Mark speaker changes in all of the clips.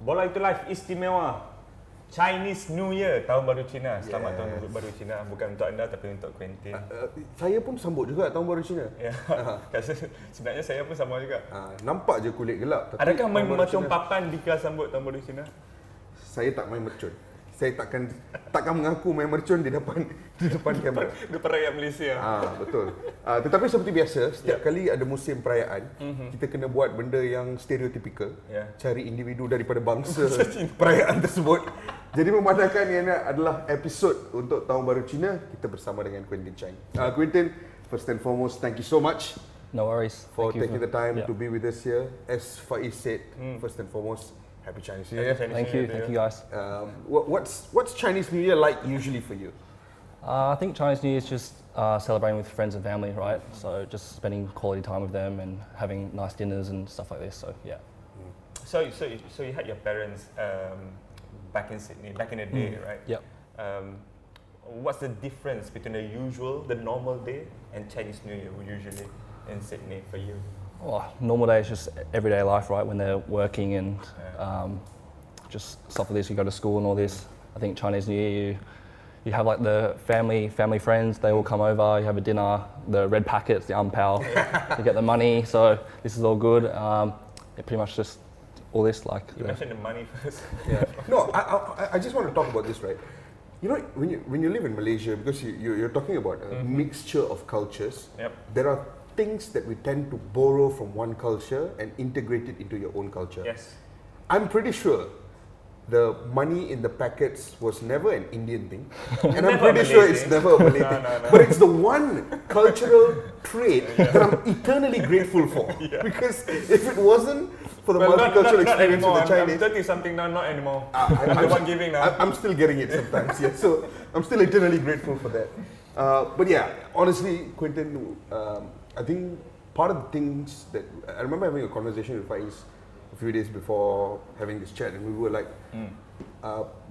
Speaker 1: Bola Itu Life Istimewa, Chinese New Year, Tahun Baru Cina. Selamat Tahun Baru Cina, bukan untuk anda tapi untuk Quentin.
Speaker 2: Saya pun sambut juga Tahun Baru Cina.
Speaker 1: Ya. Sebenarnya saya pun sama juga.
Speaker 2: Nampak je kulit gelap.
Speaker 1: Tapi adakah main macam papan di kelas sambut Tahun Baru Cina?
Speaker 2: Saya tak main mercun. Saya takkan mengaku main mercun di depan kamera.
Speaker 1: Di perayaan Malaysia.
Speaker 2: Betul. Tetapi seperti biasa, setiap kali ada musim perayaan, kita kena buat benda yang stereotypical, cari individu daripada bangsa perayaan tersebut. Jadi memandangkan ini adalah episod untuk Tahun Baru Cina, kita bersama dengan Quentin Cheng. Quentin, first and foremost, thank you so much.
Speaker 3: No worries.
Speaker 2: For taking the time to be with us here. As Faiz said, first and foremost, Happy Chinese New Year.
Speaker 3: Thank you guys.
Speaker 2: What's Chinese New Year like usually for you?
Speaker 3: I think Chinese New Year is just celebrating with friends and family, right? So just spending quality time with them and having nice dinners and stuff like this. So yeah.
Speaker 1: So you had your parents back in Sydney, back in the day, right?
Speaker 3: Yep.
Speaker 1: What's the difference between the normal day and Chinese New Year usually in Sydney for you?
Speaker 3: Oh, normal day is just everyday life, right? When they're working and just stuff like this, you go to school and all this. I think Chinese New Year, you have like the family friends, they all come over, you have a dinner, the red packets, the ampao, you get the money, so this is all good. Pretty much just all this like.
Speaker 1: You mentioned the money first.
Speaker 2: Yeah. No, I just want to talk about this, right? You know, when you live in Malaysia, because you're talking about a mixture of cultures, there are things that we tend to borrow from one culture and integrate it into your own culture.
Speaker 1: Yes.
Speaker 2: I'm pretty sure the money in the packets was never an Indian thing. And I'm pretty sure it's never a Malay thing. No. But it's the one cultural trait that I'm eternally grateful for. Because if it wasn't for the multicultural experience with the Chinese...
Speaker 1: I'm 30-something now, not anymore. I'm the one giving now.
Speaker 2: I'm still getting it sometimes, yeah. So I'm still eternally grateful for that. But yeah, honestly, Quentin, I think part of the things that I remember having a conversation with Faiz a few days before having this chat, and we were like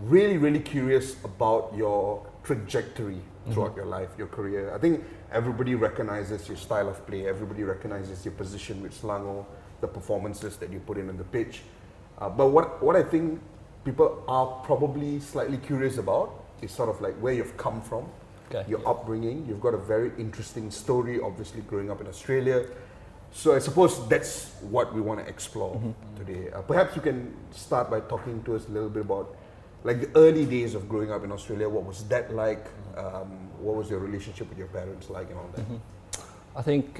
Speaker 2: really curious about your trajectory throughout your life, your career. I think everybody recognizes your style of play, everybody recognizes your position with Selangor, the performances that you put in on the pitch. But what I think people are probably slightly curious about is sort of like where you've come from.
Speaker 3: Okay.
Speaker 2: Your upbringing. You've got a very interesting story, obviously growing up in Australia. So I suppose that's what we want to explore today. Perhaps you can start by talking to us a little bit about like the early days of growing up in Australia. What was that like? What was your relationship with your parents like and all that?
Speaker 3: I think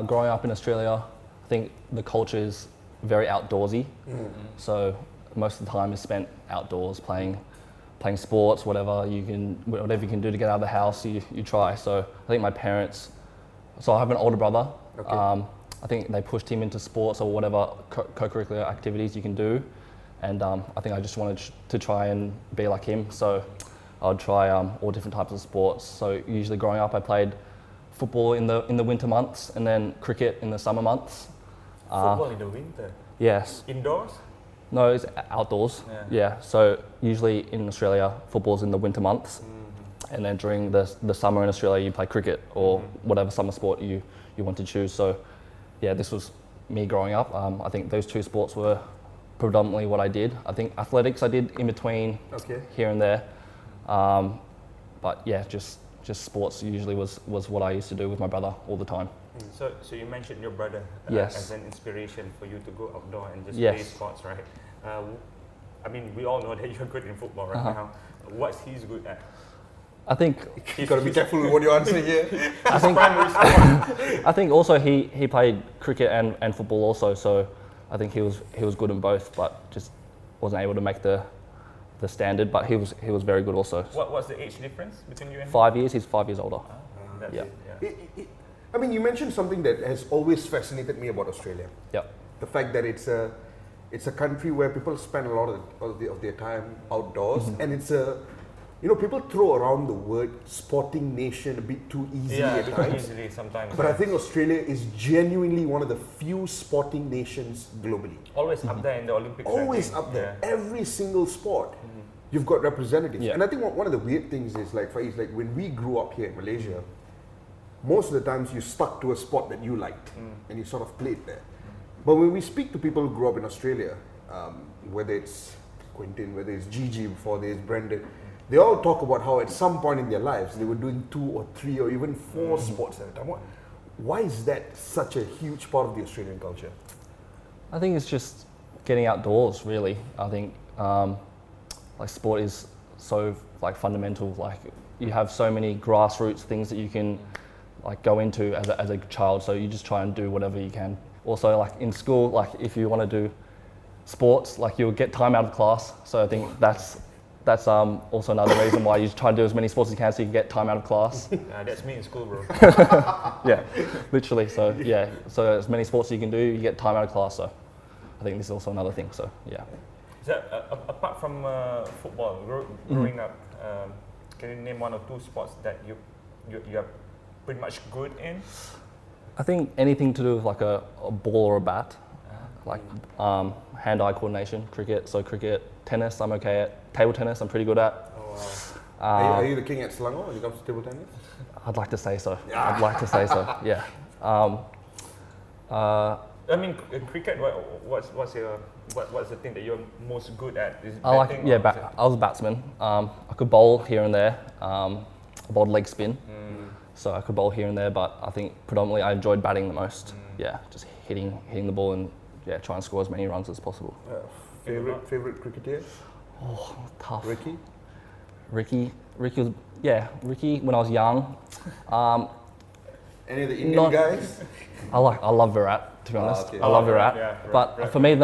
Speaker 3: growing up in Australia, I think the culture is very outdoorsy. So most of the time is spent outdoors playing sports, whatever you can do to get out of the house, you try. So I think my parents, so I have an older brother. Okay. I think they pushed him into sports or whatever co-curricular activities you can do. And I think I just wanted to try and be like him. So I would try all different types of sports. So usually growing up, I played football in the winter months and then cricket in the summer months.
Speaker 1: Football in the winter?
Speaker 3: Yes.
Speaker 1: Indoors?
Speaker 3: No, it's outdoors. Yeah. So usually in Australia, football's in the winter months, and then during the summer in Australia, you play cricket or whatever summer sport you want to choose. So yeah, this was me growing up. I think those two sports were predominantly what I did. I think athletics I did in between here and there, but yeah, just sports usually was what I used to do with my brother all the time.
Speaker 1: So you mentioned your brother as an inspiration for you to go outdoor and just play sports, right? I mean, we all know that you're good in football right now. What's he's good at?
Speaker 3: I think
Speaker 2: you've got to be careful with what you're answering here.
Speaker 3: I think also he played cricket and football also, so I think he was good in both, but just wasn't able to make the standard. But he was very good also.
Speaker 1: What's the age difference between you and him?
Speaker 3: 5 years. He's 5 years older.
Speaker 1: That's it.
Speaker 2: I mean, you mentioned something that has always fascinated me about Australia.
Speaker 3: Yeah.
Speaker 2: The fact that it's a country where people spend a lot of their time outdoors, and it's people throw around the word sporting nation a bit too easily at times.
Speaker 1: Easily sometimes.
Speaker 2: But I think Australia is genuinely one of the few sporting nations globally.
Speaker 1: Always up there in the Olympics.
Speaker 2: Always up there. Yeah. Every single sport, you've got representatives. Yeah. And I think one of the weird things is like when we grew up here in Malaysia, most of the times you stuck to a sport that you liked and you sort of played there. But when we speak to people who grew up in Australia, whether it's Quentin, whether it's Gigi before there's Brendan, they all talk about how at some point in their lives they were doing 2 or 3 or even 4 sports at a time. Why is that such a huge part of the Australian culture?
Speaker 3: I think it's just getting outdoors, really. I think like sport is so like fundamental. Like you have so many grassroots things that you can like go into as a child. So you just try and do whatever you can. Also, like in school, like if you want to do sports, like you'll get time out of class. So I think that's also another reason why you try to do as many sports as you can so you can get time out of class.
Speaker 1: That's me in school, bro.
Speaker 3: Yeah, literally. So yeah, so as many sports as you can do, you get time out of class. So I think this is also another thing. So yeah.
Speaker 1: So apart from football, growing up, can you name 1 or 2 sports that you are pretty much good in?
Speaker 3: I think anything to do with like a ball or a bat, like hand-eye coordination, cricket. So cricket, tennis, I'm okay at. Table tennis, I'm pretty good at.
Speaker 1: Oh wow.
Speaker 2: Are you the king at Selangor when it comes to table tennis?
Speaker 3: I'd like to say so. I'd like to say so. Yeah.
Speaker 1: I mean, cricket. What's the thing that you're most good at? Is it
Speaker 3: I
Speaker 1: batting
Speaker 3: I was a batsman. I could bowl here and there. I bowled leg spin, so I could bowl here and there. But I think predominantly I enjoyed batting the most. Yeah, just hitting the ball and try and score as many runs as possible.
Speaker 2: Favorite cricketer?
Speaker 3: Oh, tough.
Speaker 2: Ricky
Speaker 3: Ricky when I was young.
Speaker 2: Any of the Indian guys?
Speaker 3: I love Virat, to be honest.
Speaker 2: Okay.
Speaker 3: I love Virat.
Speaker 1: Yeah,
Speaker 3: But for me,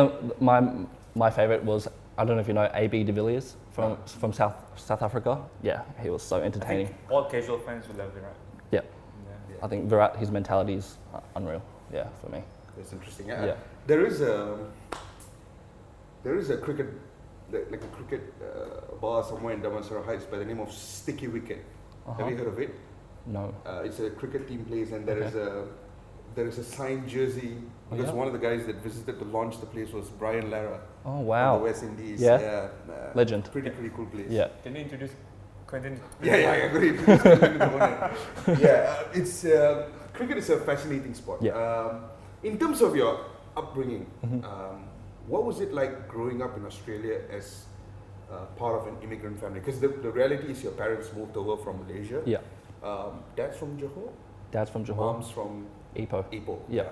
Speaker 3: my favorite was, I don't know if you know AB de Villiers from South Africa. Yeah, he was so entertaining.
Speaker 1: All casual fans will love Virat.
Speaker 3: Yeah. I think Virat, his mentality is unreal. Yeah, for me.
Speaker 2: That's interesting.
Speaker 3: Yeah.
Speaker 2: There is a cricket, like a cricket bar somewhere in Damansara Heights by the name of Sticky Wicket. Have you heard of it?
Speaker 3: No.
Speaker 2: It's a cricket team place, and there is a signed jersey because one of the guys that visited to launch the place was Brian Lara.
Speaker 3: Oh wow.
Speaker 2: From the West Indies.
Speaker 3: Yeah. Legend.
Speaker 2: Pretty cool place.
Speaker 3: Yeah.
Speaker 1: Can you introduce Quentin?
Speaker 2: Yeah, I agree. It's cricket is a fascinating sport.
Speaker 3: Yeah.
Speaker 2: In terms of your upbringing, what was it like growing up in Australia as part of an immigrant family? Because the reality is your parents moved over from Malaysia.
Speaker 3: Yeah.
Speaker 2: Dad's from Johor?
Speaker 3: Dad's from Johor.
Speaker 2: Mom's from
Speaker 3: Ipoh.
Speaker 2: Yeah.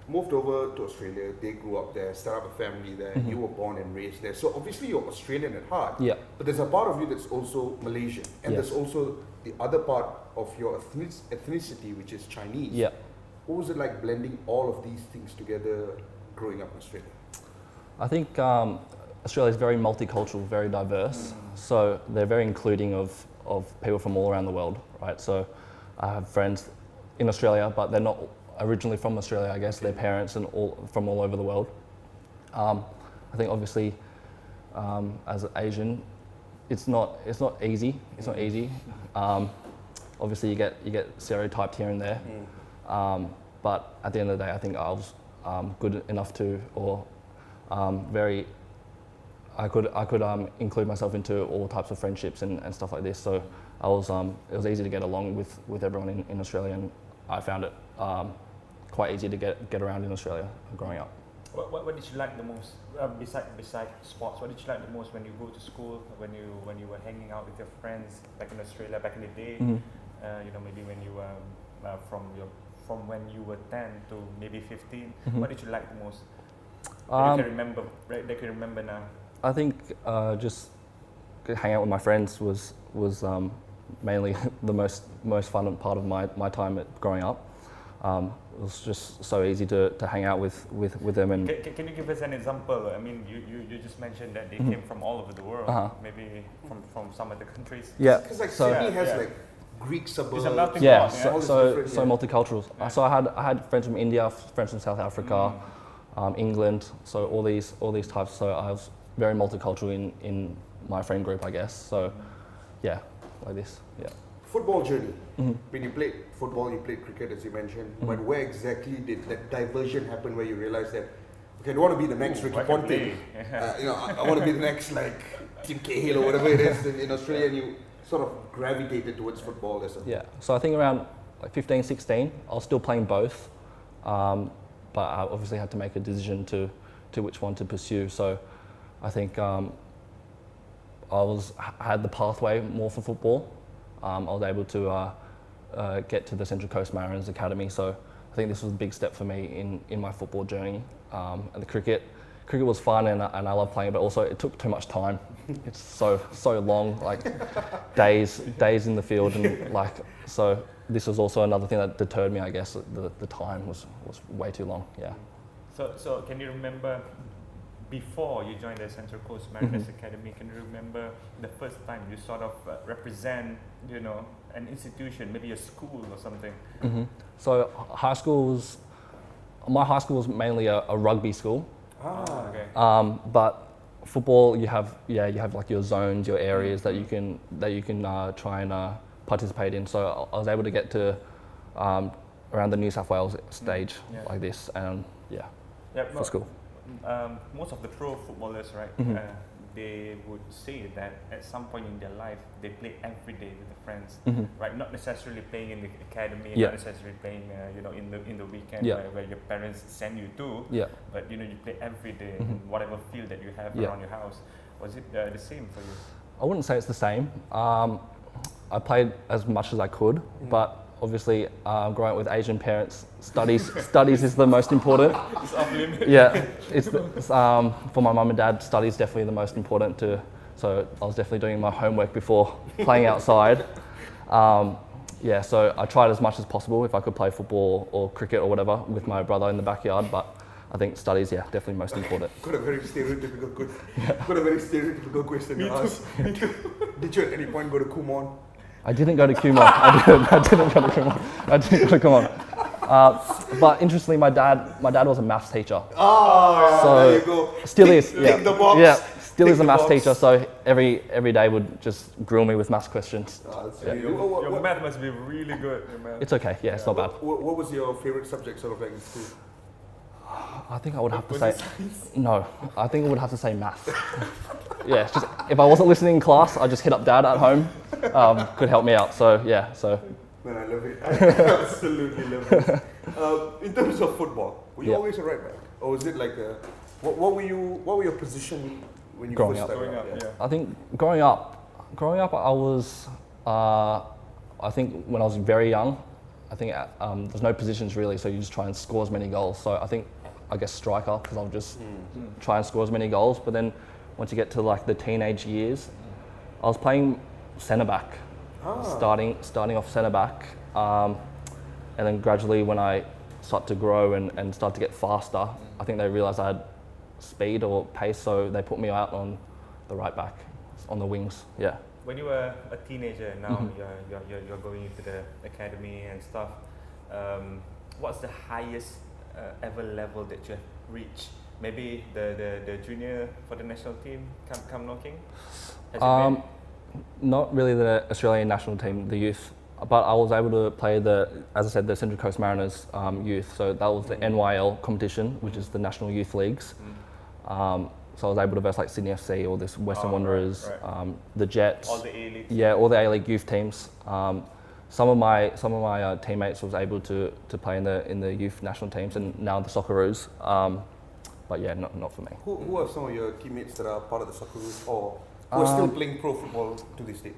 Speaker 2: Moved over to Australia, they grew up there, set up a family there, you were born and raised there. So obviously you're Australian at heart.
Speaker 3: Yeah.
Speaker 2: But there's a part of you that's also Malaysian. And there's also the other part of your ethnicity, which is Chinese.
Speaker 3: Yeah.
Speaker 2: What was it like blending all of these things together growing up in Australia?
Speaker 3: I think Australia is very multicultural, very diverse. So they're very including of people from all around the world, right? So I have friends in Australia, but they're not originally from Australia, I guess. Their parents and from all over the world. I think obviously as an Asian, it's not easy. It's not easy. Obviously you get stereotyped here and there. But at the end of the day, I think I was good enough to, or I could include myself into all types of friendships and stuff like this. So I was it was easy to get along with everyone in Australia, and I found it quite easy to get around in Australia growing up.
Speaker 1: What did you like the most besides sports? What did you like the most when you go to school, when you were hanging out with your friends back in Australia back in the day? Maybe when you were from when you were 10 to maybe 15. What did you like the most? That you can remember, right? That you can remember now.
Speaker 3: I think just hanging out with my friends was mainly the most fun part of my time growing up. It was just so easy to hang out with them. And
Speaker 1: can you give us an example? I mean, you just mentioned that they came from all over the world, maybe from some other countries.
Speaker 3: Yeah.
Speaker 2: Because Sydney has like Greek suburbs.
Speaker 3: So multicultural. So I had friends from India, friends from South Africa, England. So all these types. So I was very multicultural in my friend group, I guess. So yeah, like this. Yeah.
Speaker 2: Football journey. When you played football, you played cricket, as you mentioned. But where exactly did that diversion happen? Where you realized that, okay, I don't want to be the next Ricky Ponting. I want to be the next like Tim Cahill or whatever it is in Australia. And you sort of gravitated towards football as a
Speaker 3: So I think around like 15, 16, I was still playing both, but I obviously had to make a decision to which one to pursue. So I think I had the pathway more for football. I was able to get to the Central Coast Mariners Academy, so I think this was a big step for me in my football journey. And the cricket was fun, and I love playing, but also it took too much time. It's so long, like days in the field, and like, so this was also another thing that deterred me, I guess. The time was way too long. Yeah.
Speaker 1: So can you remember before you joined the Central Coast Mariners Academy? Can you remember the first time you sort of represent, an institution, maybe a school or something?
Speaker 3: So my high school was mainly a rugby school.
Speaker 1: Okay.
Speaker 3: But football, you have like your zones, your areas that you can try and participate in. So I was able to get to around the New South Wales stage like this, and for school.
Speaker 1: Most of the pro footballers, right? They would say that at some point in their life they play every day with their friends, right? Not necessarily playing in the academy, not necessarily playing, in the weekend where your parents send you to. But you play every day in whatever field that you have around your house. Was it the same for you?
Speaker 3: I wouldn't say it's the same. I played as much as I could, but obviously, growing up with Asian parents, studies is the most important.
Speaker 1: It's off limits.
Speaker 3: Yeah, it's for my mum and dad, studies definitely the most important too. So I was definitely doing my homework before playing outside. So I tried as much as possible if I could play football or cricket or whatever with my brother in the backyard, but I think studies, definitely most important.
Speaker 2: Got a very stereotypical question to ask. Did you at any point go to Kumon?
Speaker 3: I didn't go to Kumon. I didn't go to Kumon. But interestingly, my dad was a maths teacher.
Speaker 2: So there you go.
Speaker 3: Still is.
Speaker 2: Tick the box.
Speaker 3: Yeah, still
Speaker 2: Tick
Speaker 3: is a
Speaker 2: the
Speaker 3: maths
Speaker 2: box.
Speaker 3: teacher. So every day would just grill me with maths questions.
Speaker 1: Your math must be really good. Your math.
Speaker 3: It's okay. Yeah, it's not bad.
Speaker 2: What was your favorite subject sort of like in school?
Speaker 3: I think I would have to say no. I think I would have to say maths. Yeah, it's just if I wasn't listening in class, I just hit up dad at home. Could help me out. So
Speaker 2: Man, I love it. I absolutely love it. In terms of football, were you always a right back, or was it like what were your position when you
Speaker 3: Growing
Speaker 2: first
Speaker 3: up.
Speaker 2: started out?
Speaker 3: I think growing up, I was. I think when I was very young, I think there's no positions really, so you just try and score as many goals. So I guess striker, because I'll just try and score as many goals. But then once you get to like the teenage years, I was playing centre back, starting off centre back, and then gradually when I start to grow and start to get faster, I think they realised I had speed or pace, so they put me out on the right back, on the wings. Yeah.
Speaker 1: When you were a teenager, now you're going into the academy and stuff. What's the highest ever level that you have reached? Maybe the junior for the national team come knocking? Has it been?
Speaker 3: Not really the Australian national team, the youth, but I was able to play as I said, the Central Coast Mariners youth. So that was the NYL competition, which is the National Youth Leagues. So I was able to verse like Sydney FC or this Western Wanderers, the Jets.
Speaker 1: All the A-League.
Speaker 3: Yeah, all the A-League youth teams. Some of my teammates was able to play in the youth national teams, and now the Socceroos. But yeah, not for me.
Speaker 2: Who are some of your teammates that are part of the Socceroos or who are still playing pro football to this day?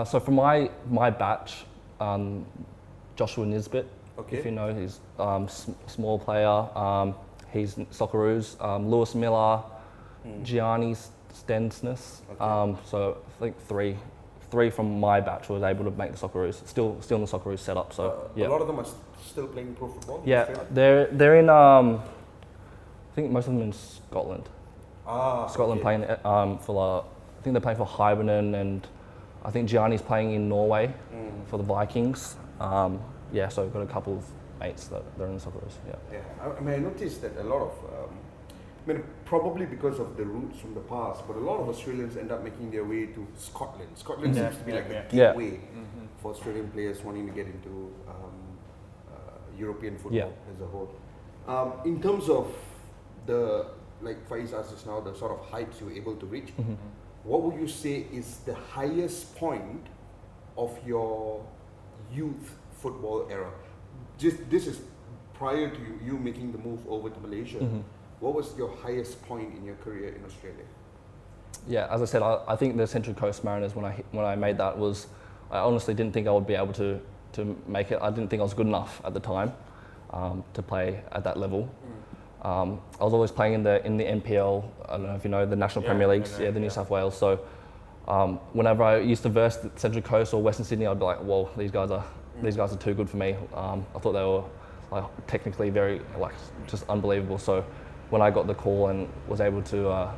Speaker 3: So for my batch, Joshua Nisbet, if you know, he's small player. He's Socceroos. Lewis Miller, Gianni Stensness. So I think three from my batch was able to make the Socceroos. Still in the Socceroos setup. So
Speaker 2: a lot of them are still playing pro football.
Speaker 3: Yeah, they're in. I think most of them in Scotland. Scotland playing for I think they're playing for Hibernian, and I think Gianni's playing in Norway for the Vikings. So I've got a couple of mates that they're in the Socceroos. Yeah.
Speaker 2: I noticed that a lot of, probably because of the roots from the past, but a lot of Australians end up making their way to Scotland. Scotland seems to be like the gateway for Australian players wanting to get into European football as a whole. In terms of like Faiz asked just now, the sort of heights you were able to reach, what would you say is the highest point of your youth football era? This is prior to you making the move over to Malaysia. What was your highest point in your career in Australia?
Speaker 3: yeah, as I said, I think the Central Coast Mariners, when I made that, was, I honestly didn't think I would be able to make it. I didn't think I was good enough at the time to play at that level. I was always playing in the NPL. I don't know if you know the National Premier Leagues, the New South Wales. So whenever I used to verse the Central Coast or Western Sydney, I'd be like, whoa, these guys are too good for me. I thought they were like technically very just unbelievable. So when I got the call and was able to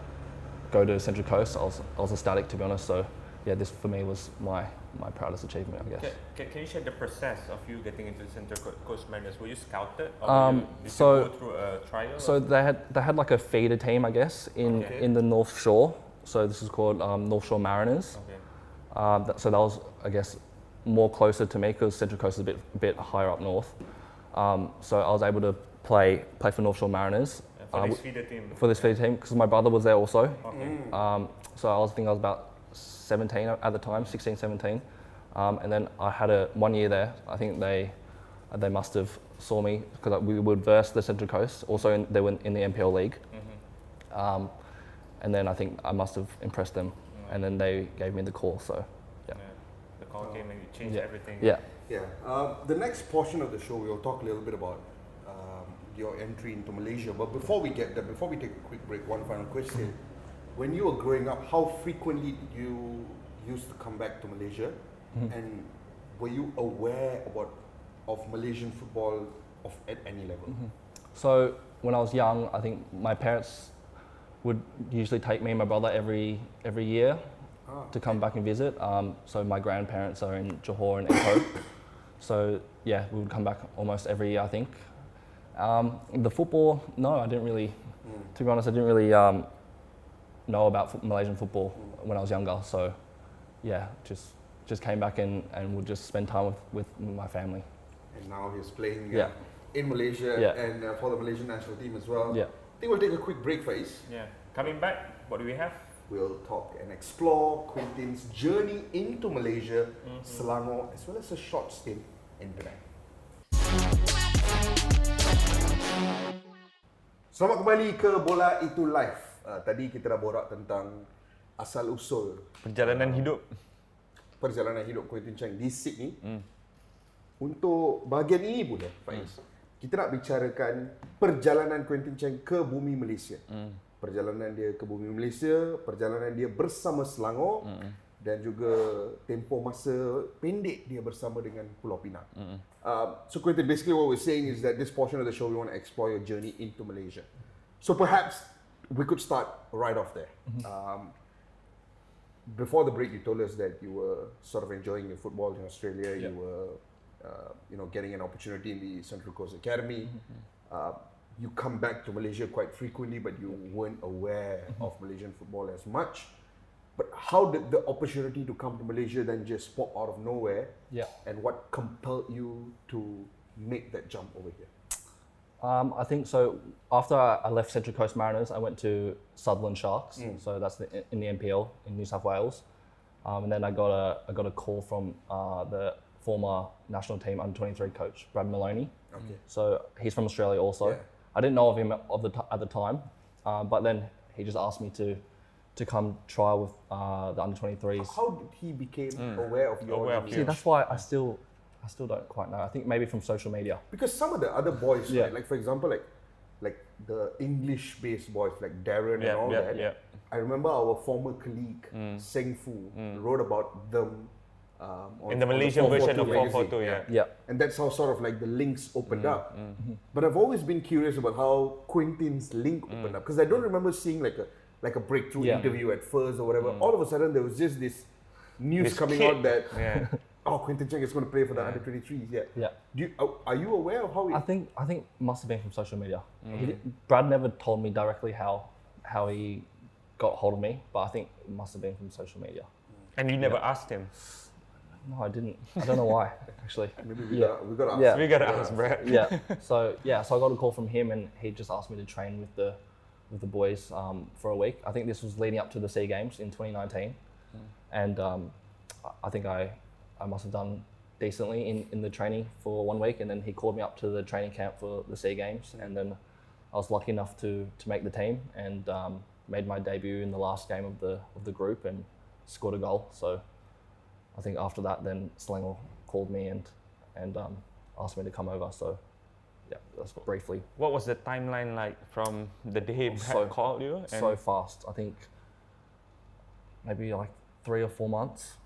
Speaker 3: go to Central Coast, I was ecstatic, to be honest. So yeah, this for me was my proudest achievement, I guess.
Speaker 1: Can you share the process of you getting into the Central Coast Mariners? Were you scouted, or did you go through a trial?
Speaker 3: So they had like a feeder team, I guess, in the North Shore. So this is called North Shore Mariners. Okay. So that was, I guess, more closer to me because Central Coast is a bit higher up north. So I was able to play for North Shore Mariners.
Speaker 1: For this feeder team?
Speaker 3: For this feeder team, because my brother was there also. Okay. So I was about 17 at the time, 16, 17. And then I had 1 year there. I think they must have saw me because we would verse the Central Coast. Also, they were in the NPL League. And then I think I must have impressed them. And then they gave me the call, so yeah.
Speaker 1: The call came and it changed everything.
Speaker 3: Yeah.
Speaker 2: Yeah. The next portion of the show, we'll talk a little bit about your entry into Malaysia. But before we get there, before we take a quick break, one final question. When you were growing up, how frequently did you used to come back to Malaysia? And were you aware of Malaysian football at any level?
Speaker 3: So when I was young, I think my parents would usually take me and my brother every year to come back and visit. So my grandparents are in Johor and Ipoh. So yeah, we would come back almost every year, I think. The football, no, I didn't really, to be honest, I didn't really know about Malaysian football when I was younger. So yeah, just came back and would just spend time with my family.
Speaker 2: And now he's playing in Malaysia and for the Malaysian national team as well.
Speaker 3: Yeah.
Speaker 2: I think we'll take a quick break, Faiz.
Speaker 1: Yeah. Coming back, what do we have?
Speaker 2: We'll talk and explore Quentin's journey into Malaysia, Selangor, as well as a short stint in Penang. Selamat kembali ke Bola Itu Life. Tadi kita dah borak tentang asal-usul
Speaker 1: perjalanan hidup
Speaker 2: Quentin Cheng di Sydney. Untuk bahagian ini pula, Faiz, kita nak bicarakan perjalanan Quentin Cheng ke bumi Malaysia. Perjalanan dia ke bumi Malaysia, perjalanan dia bersama Selangor dan juga tempoh masa pendek dia bersama dengan Pulau Pinang. So Quentin, basically what we're saying is that this portion of the show we want to explore your journey into Malaysia. So perhaps we could start right off there. Before the break, you told us that you were sort of enjoying your football in Australia. You were getting an opportunity in the Central Coast Academy. You come back to Malaysia quite frequently, but you weren't aware of Malaysian football as much. But how did the opportunity to come to Malaysia then just pop out of nowhere?
Speaker 3: Yeah.
Speaker 2: And what compelled you to make that jump over here?
Speaker 3: I think so. After I left Central Coast Mariners, I went to Sutherland Sharks. So that's in the NPL in New South Wales. And then I got a call from the former national team under-23 coach, Brad Maloney.
Speaker 2: Okay.
Speaker 3: So he's from Australia also.
Speaker 2: Yeah.
Speaker 3: I didn't know of him at the time, but then he just asked me to come try with the under-23s.
Speaker 2: How did he become aware of your
Speaker 1: Aware of
Speaker 3: See, that's why I still don't quite know. I think maybe from social media.
Speaker 2: Because some of the other boys, right, like for example, like the English-based boys like Darren and all that.
Speaker 1: Yeah.
Speaker 2: I remember our former colleague Seng Fu wrote about them
Speaker 1: In the Malaysian version of
Speaker 2: 442
Speaker 1: 442,
Speaker 3: Yeah.
Speaker 2: and that's how sort of like the links opened up. But I've always been curious about how Quentin's link opened up, because I don't remember seeing like a breakthrough interview at first or whatever. All of a sudden there was just this news coming out that Quentin Cheng is going to play for the under-23s. Are you aware of how?
Speaker 3: I think must have been from social media. Brad never told me directly how he got hold of me, but I think it must have been from social media.
Speaker 1: And you never asked him?
Speaker 3: No, I didn't. I don't know why, actually.
Speaker 2: Maybe we got to ask.
Speaker 3: Yeah.
Speaker 1: We gotta ask Brad.
Speaker 3: So I got a call from him, and he just asked me to train with the boys for a week. I think this was leading up to the SEA Games in 2019, and I think I must have done decently in the training for 1 week, and then he called me up to the training camp for the SEA Games, and then I was lucky enough to make the team, and made my debut in the last game of the group and scored a goal. So I think after that, then Selangor called me and asked me to come over. So yeah, that's briefly.
Speaker 1: What was the timeline like from the day Pat
Speaker 3: So-
Speaker 1: called you?
Speaker 3: So fast. I think maybe like 3 or 4 months.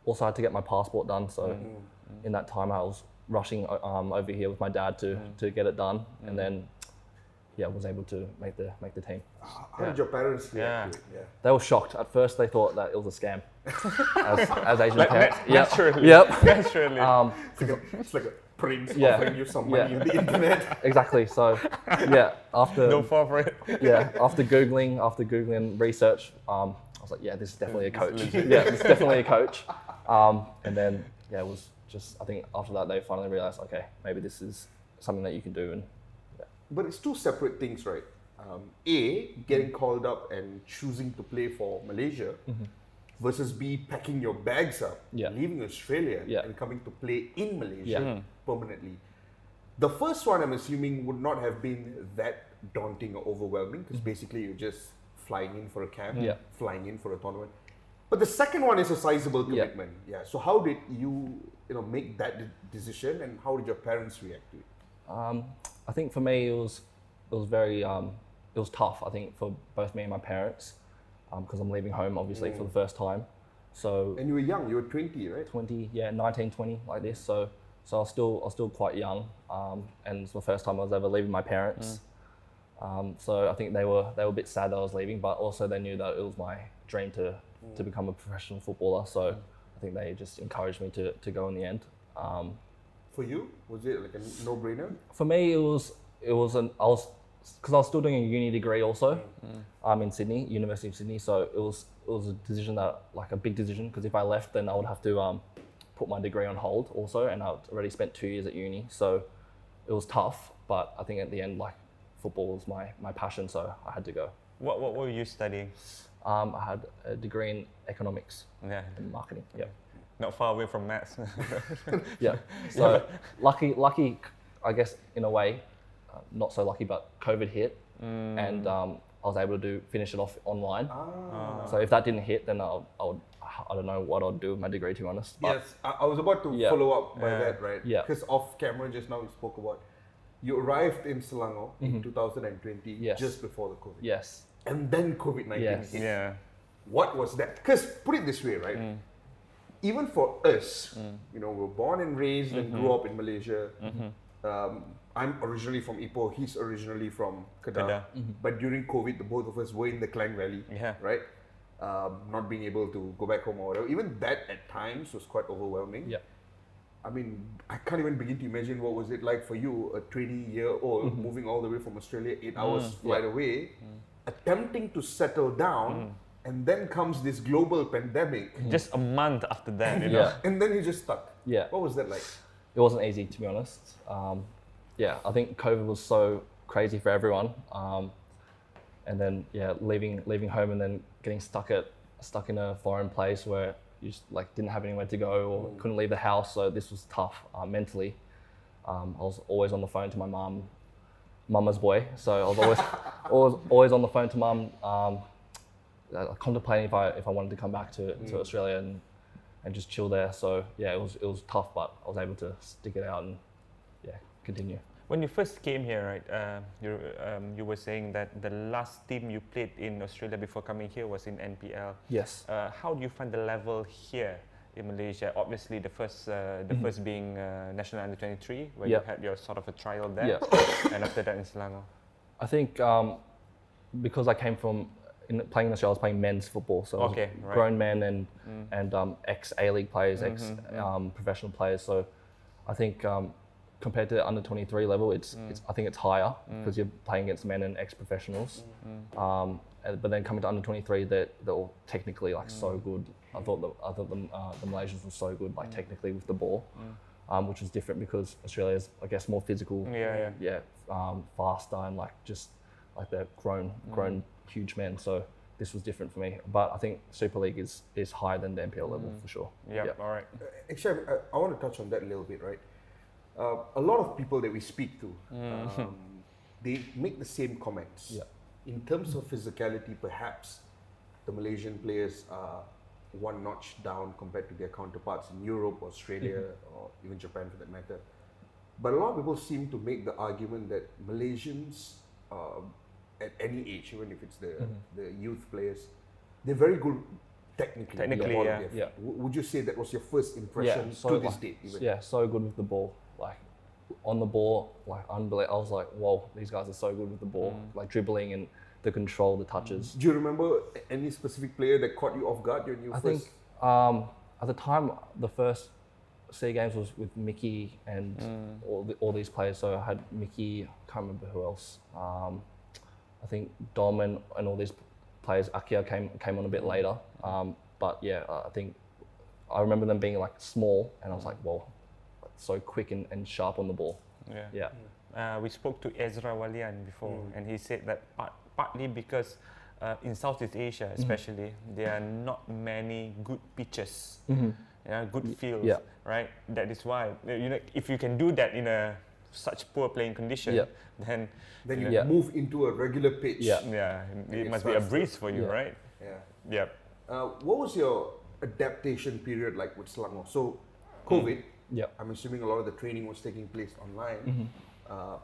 Speaker 3: Also had to get my passport done. So in that time, I was rushing over here with my dad to get it done, and then was able to make the team.
Speaker 2: How did your parents react to it? Yeah.
Speaker 3: They were shocked. At first, they thought that it was a scam, as Asian parents.
Speaker 1: Naturally.
Speaker 3: Yep.
Speaker 1: Naturally.
Speaker 2: It's like a prince
Speaker 3: Yeah.
Speaker 2: offering you some money on the internet.
Speaker 3: Exactly. So after
Speaker 1: Don't fall for it.
Speaker 3: after googling research, I was like, this is definitely a coach. This is definitely a coach. And then it was just, I think after that they finally realized, okay, maybe this is something that you can do. And
Speaker 2: But it's two separate things, right? A, getting called up and choosing to play for Malaysia versus B, packing your bags up, leaving Australia and coming to play in Malaysia permanently. The first one, I'm assuming, would not have been that daunting or overwhelming because basically you're just flying in for a camp, flying in for a tournament. But the second one is a sizable commitment. So how did you make that decision, and how did your parents react to it?
Speaker 3: I think for me it was very it was tough. I think for both me and my parents, because I'm leaving home obviously for the first time. So
Speaker 2: And you were young. You were 20, right?
Speaker 3: 19, 20 like this. So I was still quite young, and it's the first time I was ever leaving my parents. So I think they were a bit sad that I was leaving, but also they knew that it was my dream to become a professional footballer. So I think they just encouraged me to go in the end.
Speaker 2: For you, was it like a no-brainer?
Speaker 3: For me, because I was still doing a uni degree also. I'm in Sydney, University of Sydney. So it was a decision like a big decision, because if I left, then I would have to put my degree on hold also, and I'd already spent 2 years at uni. So it was tough, but I think at the end, like, football was my passion, so I had to go.
Speaker 1: What were you studying?
Speaker 3: I had a degree in economics
Speaker 1: Yeah.
Speaker 3: and marketing. Yeah.
Speaker 1: Not far away from maths.
Speaker 3: Yeah. So lucky, I guess in a way, not so lucky, but COVID hit, and I was able to finish it off online. So if that didn't hit, then I don't know what I'd do with my degree, to be honest. But
Speaker 2: Yes, I was about to follow up by that, right?
Speaker 3: Yeah.
Speaker 2: Because off camera just now we spoke about you arrived in Selangor in 2020,
Speaker 3: Yes.
Speaker 2: just before the COVID.
Speaker 3: yes,
Speaker 2: And then COVID-19
Speaker 3: Yes.
Speaker 2: hit.
Speaker 1: Yeah.
Speaker 2: What was that? Because put it this way, right? Even for us, we're born and raised and grew up in Malaysia. I'm originally from Ipoh, he's originally from Kedah.
Speaker 1: Kedah.
Speaker 2: But during COVID, the both of us were in the Klang Valley,
Speaker 1: Yeah.
Speaker 2: right? Not being able to go back home or whatever. Even that at times was quite overwhelming.
Speaker 3: yeah,
Speaker 2: I mean, I can't even begin to imagine what was it like for you, a 20-year-old moving all the way from Australia, 8 hours flight away, attempting to settle down, and then comes this global pandemic,
Speaker 1: Just a month after that, you know.
Speaker 3: yeah.
Speaker 2: and then you're just stuck.
Speaker 3: Yeah.
Speaker 2: What was that like?
Speaker 3: It wasn't easy, to be honest. I think COVID was so crazy for everyone, and then leaving home and then getting stuck in a foreign place where you just didn't have anywhere to go or couldn't leave the house. So this was tough mentally. I was always on the phone to my mama's boy. So I was always on the phone to mum, contemplating if I wanted to come back to Australia and just chill there. So it was tough, but I was able to stick it out and continue.
Speaker 1: When you first came here, right, you were saying that the last team you played in Australia before coming here was in NPL.
Speaker 3: Yes.
Speaker 1: How do you find the level here in Malaysia? Obviously, the first being National Under 23, where you had your sort of a trial there, and after that in Selangor.
Speaker 3: I think because I came from playing in Australia, I was playing men's football, so I was grown men and ex A-League players, ex professional players. So I think compared to the under 23 level, I think it's higher because you're playing against men and ex professionals. But then coming to under 23, they're all technically so good. I thought the Malaysians were so good, technically with the ball, which was different because Australia's, I guess, more physical, faster, and they're grown huge men. So this was different for me. But I think Super League is higher than the NPL level for sure.
Speaker 1: Yeah. All right.
Speaker 2: Actually, I want to touch on that a little bit, right? A lot of people that we speak to, they make the same comments.
Speaker 3: Yeah.
Speaker 2: in terms of physicality, perhaps the Malaysian players are one notch down compared to their counterparts in Europe, Australia, or even Japan for that matter. But a lot of people seem to make the argument that Malaysians, at any age, even if it's the youth players, they're very good technically.
Speaker 1: Technically,
Speaker 2: with the ball
Speaker 1: yeah.
Speaker 2: they have.
Speaker 3: Yeah.
Speaker 2: Would you say that was your first impression
Speaker 3: so
Speaker 2: to this
Speaker 3: like,
Speaker 2: date? Even?
Speaker 3: Yeah, so good with the ball. Like on the ball, like unbelievable. I was like, whoa, these guys are so good with the ball. Like dribbling and the control, the touches.
Speaker 2: Do you remember any specific player that caught you off guard when you
Speaker 3: I
Speaker 2: first?
Speaker 3: think at the time, the first SEA Games was with Mickey and all these players. So I had Mickey, I can't remember who else. I think Dom and all these players. Akia came on a bit later. But yeah, I think I remember them being like small, and I was like, whoa, so quick and sharp on the ball. Yeah.
Speaker 1: We spoke to Ezra Walian before, and he said that partly because in Southeast Asia, especially, there are not many good pitches, good fields, right? That is why, if you can do that in such poor playing condition, then
Speaker 2: you move into a regular pitch.
Speaker 1: It must be a breeze for you, right?
Speaker 2: Yeah. What was your adaptation period like with Selangor? So, COVID. I'm assuming a lot of the training was taking place online.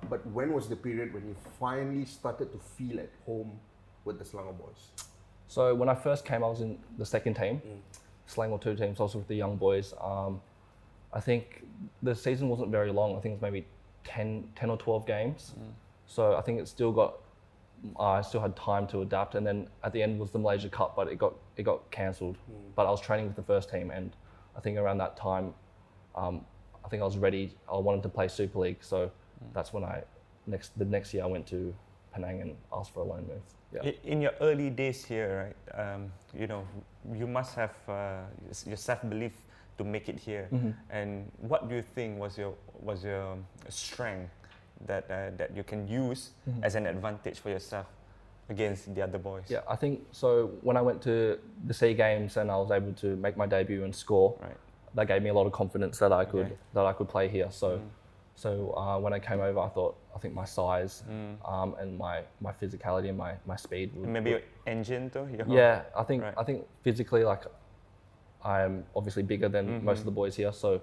Speaker 2: But when was the period when you finally started to feel at home with the Selangor boys?
Speaker 3: So when I first came, I was in the second team, Selangor 2 teams, also with the young boys. I think the season wasn't very long. I think it was maybe 10 or 12 games. So I think I still had time to adapt. And then at the end was the Malaysia Cup, but it got cancelled. But I was training with the first team, and I think around that time, I think I was ready. I wanted to play Super League, so that's when the next year I went to Penang and asked for a loan move. Yeah.
Speaker 1: In your early days here, right? You must have your self-belief to make it here. And what do you think was your strength that you can use as an advantage for yourself against the other boys?
Speaker 3: Yeah, I think so. When I went to the SEA Games and I was able to make my debut and score, that gave me a lot of confidence that I could play here. So when I came over, I think my size and my physicality and my speed would,
Speaker 1: maybe your engine too.
Speaker 3: I think physically, like, I'm obviously bigger than most of the boys here, so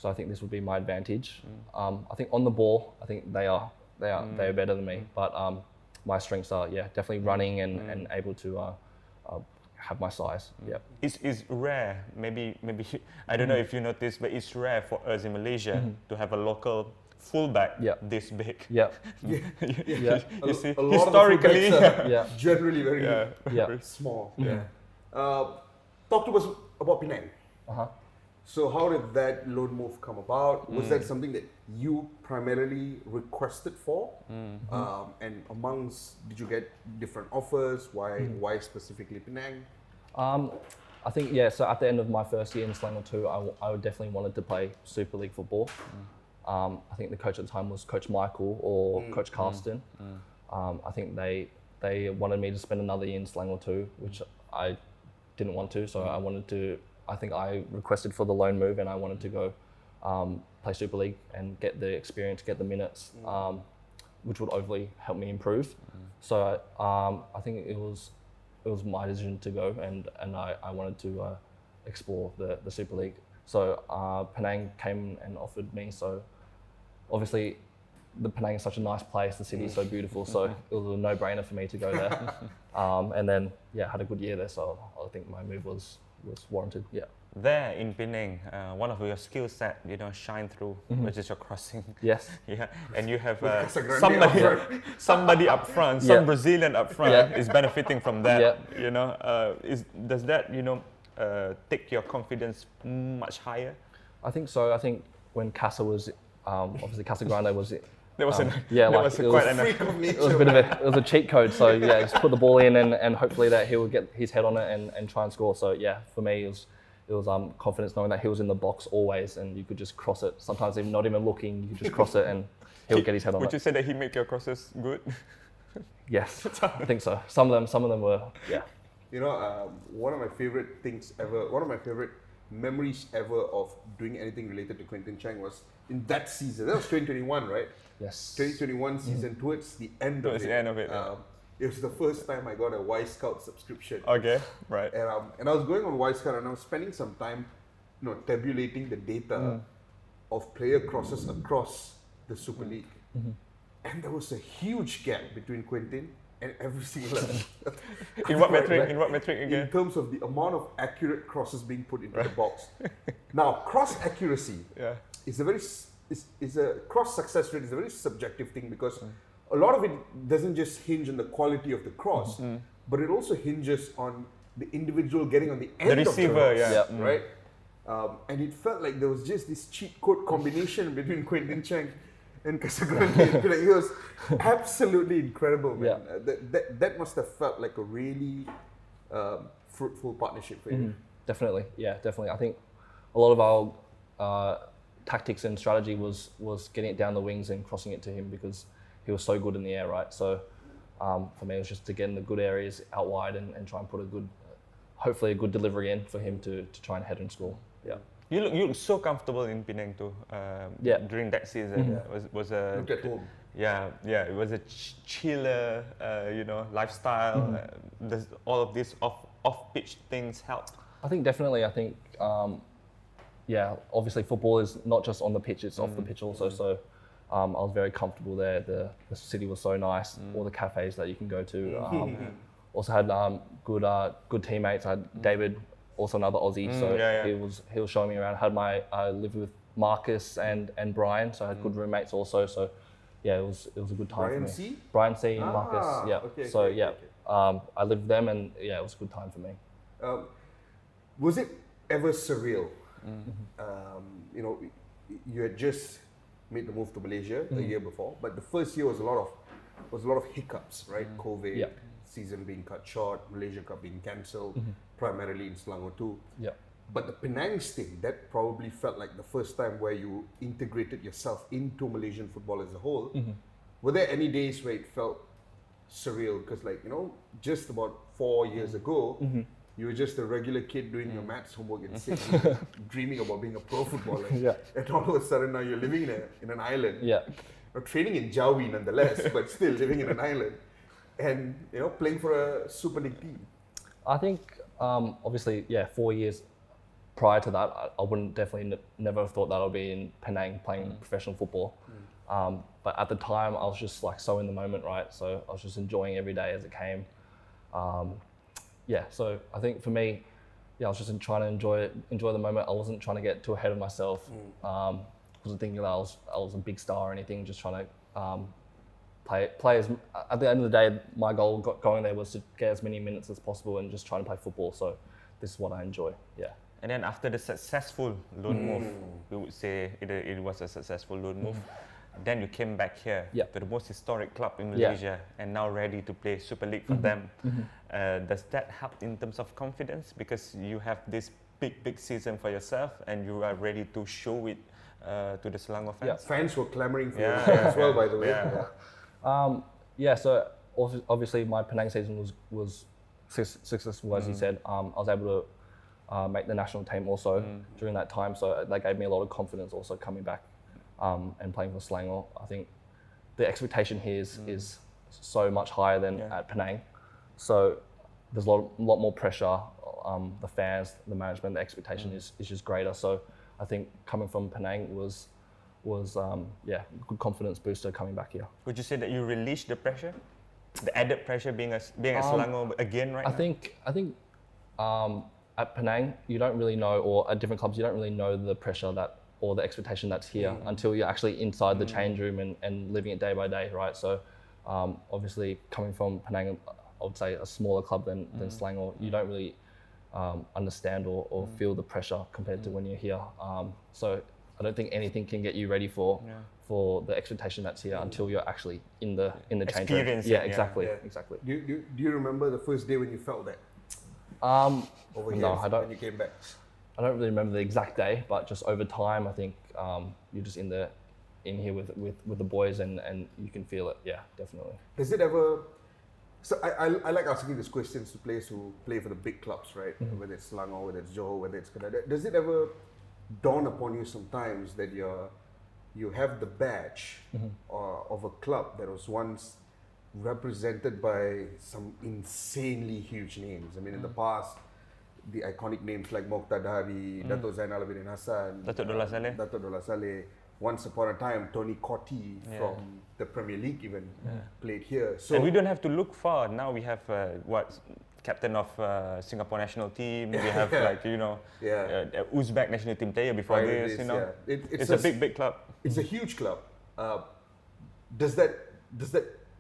Speaker 3: I think this would be my advantage. I think on the ball, I think they are better than me, but my strengths are definitely running and able to have my size.
Speaker 1: It's rare. Maybe I don't know if you noticed, but it's rare for us in Malaysia to have a local fullback this big.
Speaker 3: Yeah.
Speaker 1: You see,
Speaker 2: a lot
Speaker 1: historically,
Speaker 2: of the fullbacks are generally very small. Talk to us about Penang. So how did that loan move come about? Was that something that you primarily requested for? And did you get different offers? Why specifically Penang?
Speaker 3: I think, so at the end of my first year in Selangor 2, I definitely wanted to play Super League football. I think the coach at the time was Coach Michael or Coach Carsten. I think they wanted me to spend another year in Selangor 2, which I didn't want to, so I think I requested for the loan move, and I wanted to go play Super League and get the experience, get the minutes, which would overly help me improve. So I think it was my decision to go, and I wanted to explore the Super League. So Penang came and offered me. So obviously, the Penang is such a nice place. The city is so beautiful. So it was a no-brainer for me to go there. And then had a good year there. So I think my move was warranted. Yeah.
Speaker 1: There in Penang, one of your skill set, shine through, which is your crossing.
Speaker 3: Yes.
Speaker 1: And you have somebody up front, some Brazilian up front is benefiting from that. Does that take your confidence much higher?
Speaker 3: I think so. I think when Casa was obviously Casa Grande was it.
Speaker 1: There was
Speaker 3: it was a cheat code. So just put the ball in and hopefully that he would get his head on it and try and score. So for me it was confidence knowing that he was in the box always and you could just cross it. Sometimes even not even looking, you could just cross it and he would get his head on it.
Speaker 1: Would you say that he make your crosses good?
Speaker 3: Yes, I think so. Some of them were
Speaker 2: one of my favorite things ever, one of my favorite memories ever of doing anything related to Quentin Cheng was in that season. That was 2021, right?
Speaker 3: Yes.
Speaker 2: 2021 season towards the end of it. it was the first time I got a Y Scout subscription.
Speaker 1: Okay, right.
Speaker 2: And I was going on Y Scout and I was spending some time, tabulating the data of player crosses across the Super League. And there was a huge gap between Quentin and every single other.
Speaker 1: In what metric? In what metric again?
Speaker 2: In terms of the amount of accurate crosses being put into the box. Now, cross accuracy is a cross success rate is a very subjective thing because a lot of it doesn't just hinge on the quality of the cross, but it also hinges on the individual getting on the end
Speaker 1: The receiver,
Speaker 2: of the cross,
Speaker 1: yeah.
Speaker 2: right? And it felt like there was just this cheat code combination between Quentin Cheng and Casagrande. Like, it was absolutely incredible, man. That must have felt like a really fruitful partnership for you.
Speaker 3: Definitely, definitely. I think a lot of our tactics and strategy was getting it down the wings and crossing it to him because he was so good in the air, right? So for me, it was just to get in the good areas out wide and try and put hopefully a good delivery in for him to try and head and score. Yeah.
Speaker 1: You look so comfortable in Penang too. During that season, was a
Speaker 2: Looked at home.
Speaker 1: It was a chiller, lifestyle. Does all of these off pitch things help?
Speaker 3: I think definitely. I think obviously football is not just on the pitch; it's off the pitch also. So I was very comfortable there. The city was so nice. All the cafes that you can go to. Also had good teammates. I had David, also another Aussie. He was showing me around. I lived with Marcus and Brian, so I had good roommates also. So it was a good time
Speaker 2: Brian
Speaker 3: for me.
Speaker 2: C?
Speaker 3: Brian C and Marcus. Yeah.
Speaker 2: Okay.
Speaker 3: I lived with them, and it was a good time for me.
Speaker 2: Was it ever surreal? You had just made the move to Malaysia a year before, but the first year was a lot of hiccups, right? COVID, season being cut short, Malaysia Cup being cancelled, primarily in Selangor too.
Speaker 3: Yeah.
Speaker 2: But the Penang stint, that probably felt like the first time where you integrated yourself into Malaysian football as a whole. Were there any days where it felt surreal? Because just about 4 years ago, you were just a regular kid doing your maths homework in Sydney, dreaming about being a pro footballer. And all of a sudden now you're living in an island. Training in Jawi nonetheless, but still living in an island. And playing for a Super League team.
Speaker 3: I think obviously 4 years prior to that, I wouldn't definitely never have thought that I'd be in Penang playing professional football. But at the time, I was just like so in the moment, right? So I was just enjoying every day as it came. So I think for me, I was just trying to enjoy the moment. I wasn't trying to get too ahead of myself. Wasn't thinking that I was a big star or anything. Just trying to play as. At the end of the day, my goal going there was to get as many minutes as possible and just trying to play football. So this is what I enjoy. Yeah.
Speaker 1: And then after the successful loan move, we would say it was a successful loan move. Then you came back here to the most historic club in Malaysia and now ready to play Super League for them. Does that help in terms of confidence? Because you have this big season for yourself and you are ready to show it to the Selangor fans?
Speaker 2: Fans were clamoring for you as well, by the way.
Speaker 3: So obviously my Penang season was successful, as you said. I was able to make the national team also during that time, so that gave me a lot of confidence also coming back and playing for Selangor. I think the expectation here is so much higher than at Penang, so there's a lot more pressure. The fans, the management, the expectation is just greater. So I think coming from Penang was good confidence booster coming back here.
Speaker 1: Would you say that you released the pressure, the added pressure being at Selangor again right now?
Speaker 3: I think at Penang you don't really know, or at different clubs you don't really know the pressure or the expectation that's here until you're actually inside the change room and living it day by day, right? So obviously coming from Penang, I would say a smaller club than Selangor, you don't really understand or feel the pressure compared to when you're here. So I don't think anything can get you ready for the expectation that's here until you're actually in the change room. Exactly.
Speaker 2: Do you remember the first day when you felt that? Over here,
Speaker 3: I don't.
Speaker 2: When you came back.
Speaker 3: I don't really remember the exact day, but just over time, I think you're just in here with the boys and you can feel it. Yeah, definitely.
Speaker 2: Does it ever? So I like asking these questions to players who play for the big clubs, right? Whether it's Selangor, whether it's Johor, whether it's Canada. Does it ever dawn upon you sometimes that you have the badge of a club that was once represented by some insanely huge names. I mean, in the past, the iconic names like Moqtadari, Dato Zainal Abidin Hassan,
Speaker 1: Datuk Dola Saleh.
Speaker 2: Dato Dola Saleh. Once upon a time, Tony Cottee from the Premier League even played here. So
Speaker 1: and we don't have to look far. Now we have captain of Singapore national team. We have Uzbek national team player before this. It's a big club.
Speaker 2: It's a huge club. Does that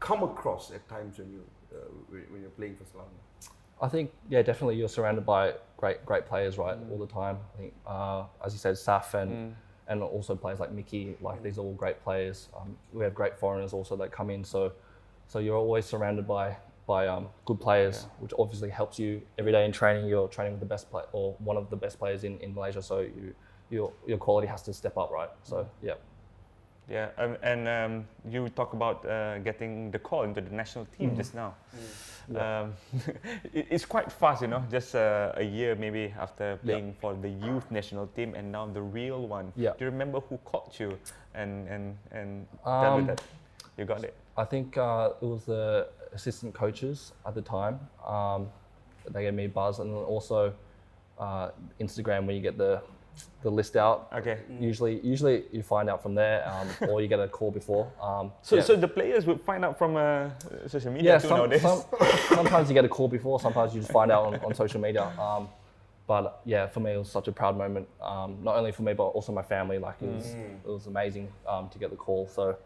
Speaker 2: come across at times when you're playing for Selangor?
Speaker 3: I think, definitely you're surrounded by great players, right, all the time. I think, as you said, Saf and also players like Mickey, like these are all great players. We have great foreigners also that come in, so you're always surrounded by good players, which obviously helps you every day in training. You're training with the best player or one of the best players in Malaysia, so your quality has to step up, right? So
Speaker 1: and you talk about getting the call into the national team just now. It's quite fast, just a year maybe after playing for the youth national team and now the real one. Do you remember who called you and tell you that you got it?
Speaker 3: I think it was the assistant coaches at the time. They gave me a buzz, and also Instagram, when you get the list out.
Speaker 1: Okay.
Speaker 3: Usually you find out from there, or you get a call before.
Speaker 1: So the players would find out from social media too nowadays.
Speaker 3: Sometimes you get a call before. Sometimes you just find out on social media. But for me it was such a proud moment. Not only for me but also my family. Like it was amazing to get the call. So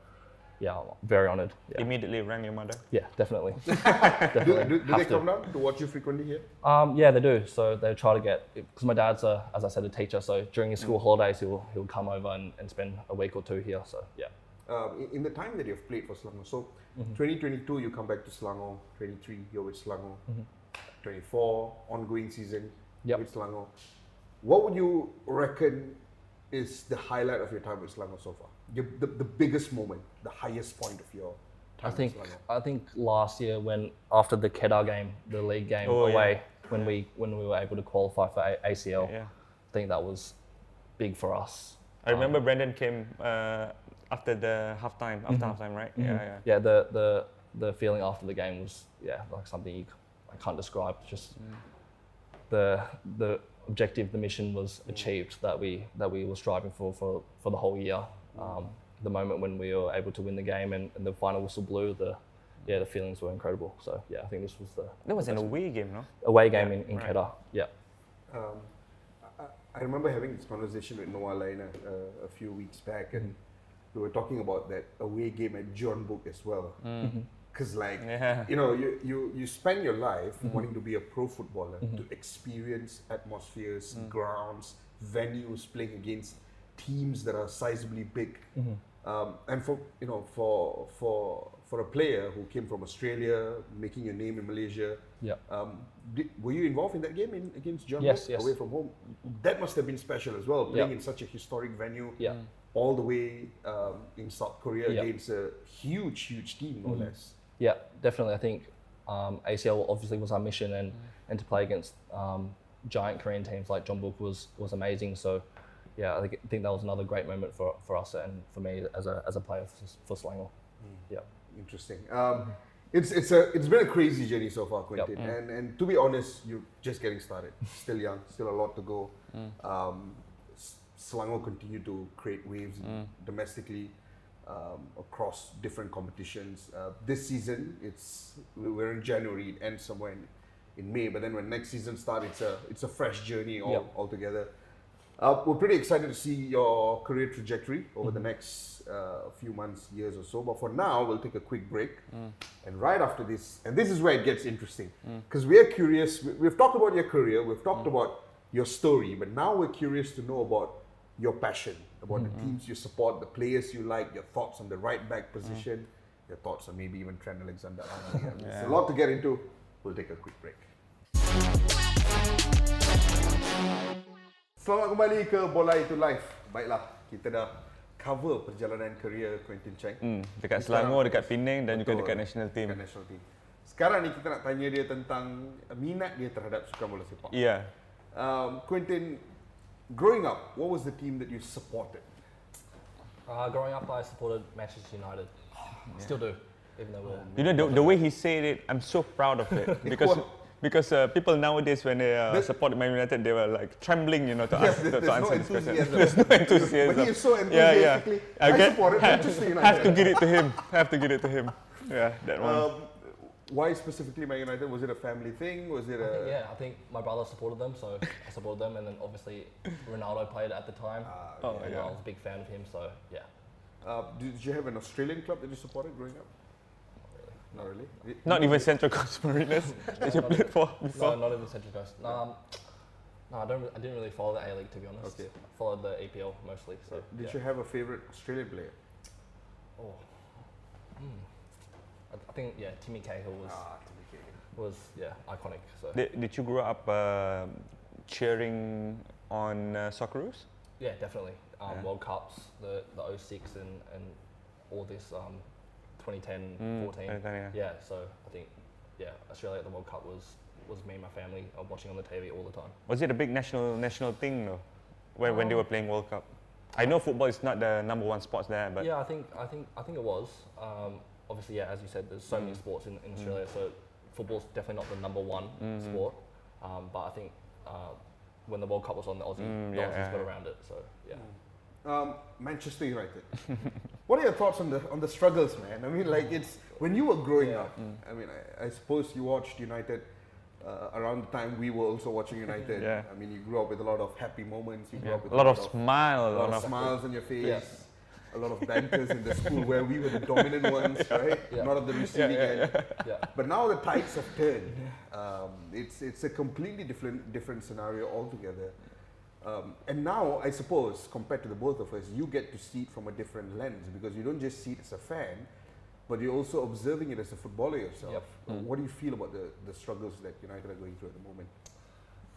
Speaker 3: I'm very honoured.
Speaker 1: Immediately rang your mother?
Speaker 3: Yeah, definitely.
Speaker 2: Do they come down to watch you frequently here?
Speaker 3: Yeah, they do. So they try to get, because my dad's as I said, a teacher. So during his school holidays, he'll come over and spend a week or two here. So
Speaker 2: in the time that you've played for Selangor, so 2022 you come back to Selangor, 23 you're with Selangor, 24 ongoing season with Selangor. What would you reckon is the highlight of your time with Selangor so far? The biggest moment, the highest point of your time with Selangor?
Speaker 3: I think last year after the Kedah game, the league game away, when we were able to qualify for ACL, I think that was big for us.
Speaker 1: I remember Brendan came after the halftime, right?
Speaker 3: Yeah, the feeling after the game was like something I can't describe. Just the objective, the mission was achieved that we were striving for the whole year. The moment when we were able to win the game and the final whistle blew, the feelings were incredible. So I think this was
Speaker 1: that was an away game, no?
Speaker 3: Away game in Kedah. Yeah.
Speaker 2: I remember having this conversation with Noah Laina a few weeks back, and we were talking about that away game at John Book as well. Because you spend your life wanting to be a pro footballer, to experience atmospheres, grounds, venues, playing against teams that are sizably big. And for a player who came from Australia, making a name in Malaysia, were you involved in that game against John
Speaker 3: Yes.
Speaker 2: away from home? That must have been special as well, playing in such a historic venue, all the way in South Korea against a huge team, no less.
Speaker 3: Yeah, definitely. I think ACL obviously was our mission, and to play against giant Korean teams like John Book was amazing. So I think that was another great moment for us and for me as a player for Selangor.
Speaker 2: Interesting. It's been a crazy journey so far, Quentin. And to be honest, you're just getting started. Still young, still a lot to go. Selangor continue to create waves domestically across different competitions. This season, we're in January. It ends somewhere in May. But then when next season starts, it's a fresh journey altogether. We're pretty excited to see your career trajectory over the next few months, years or so. But for now, we'll take a quick break. And right after this, and this is where it gets interesting, because we're curious. We've talked about your career, we've talked about your story, but now we're curious to know about your passion, about the teams you support, the players you like, your thoughts on the right back position, your thoughts on maybe even Trent Alexander-Arnold. There's a lot to get into. We'll take a quick break. Selamat kembali ke Bola Itu Life. Baiklah, kita dah cover perjalanan career Quentin Cheng.
Speaker 1: Dekat Selangor, dekat Penang dan juga dekat national team.
Speaker 2: Sekarang ni kita nak tanya dia tentang minat dia terhadap sukan bola sepak. Quentin, growing up, what was the team that you supported?
Speaker 3: Growing up, I supported Manchester United. Still do. even though we're...
Speaker 1: You know, the way he said it, I'm so proud of it. Because people nowadays, when they support Man United, they were like trembling, you know, to answer this question. There's no enthusiasm.
Speaker 2: But he is so enthusiastically, I support it, Manchester United.
Speaker 1: Have to give it to him. Have to give it to him. Yeah, that one.
Speaker 2: Why specifically Man United? Was it a family thing? Was it a...
Speaker 3: I think my brother supported them, so I supported them, and then obviously Ronaldo played at the time. I was a big fan of him, so yeah.
Speaker 2: Did you have an Australian club that you supported growing up? Not really.
Speaker 1: Not even Central Coast Mariners that you played for before?
Speaker 3: No, not even Central Coast. No, I didn't really follow the A-League, to be honest. Okay. I followed the APL mostly. So
Speaker 2: Did you have a favourite Australian player?
Speaker 3: I think Timmy Cahill was iconic. So
Speaker 1: Did you grow up cheering on Socceroos?
Speaker 3: Yeah, definitely. World Cups, the 06 and all this 2010, 14. Yeah, so I think Australia at the World Cup was me and my family watching on the TV all the time.
Speaker 1: Was it a big national thing though, when they were playing World Cup? I know football is not the number one sport there, but
Speaker 3: I think it was. Obviously, as you said, there's so many sports in Australia, so football's definitely not the number one sport. But I think when the World Cup was on, the Aussies got around it. So
Speaker 2: Manchester United. What are your thoughts on the struggles, man? I mean, like it's when you were growing up. I mean, I suppose you watched United around the time we were also watching United. I mean, you grew up with a lot of happy moments. You grew up with
Speaker 1: a lot of smiles,
Speaker 2: a lot of smiles on your face. A lot of banters in the school where we were the dominant ones, right? Not at the receiving end. But now the tides have turned. It's a completely different scenario altogether. And now, I suppose, compared to the both of us, you get to see it from a different lens because you don't just see it as a fan, but you're also observing it as a footballer yourself. What do you feel about the struggles that United are going through at the moment?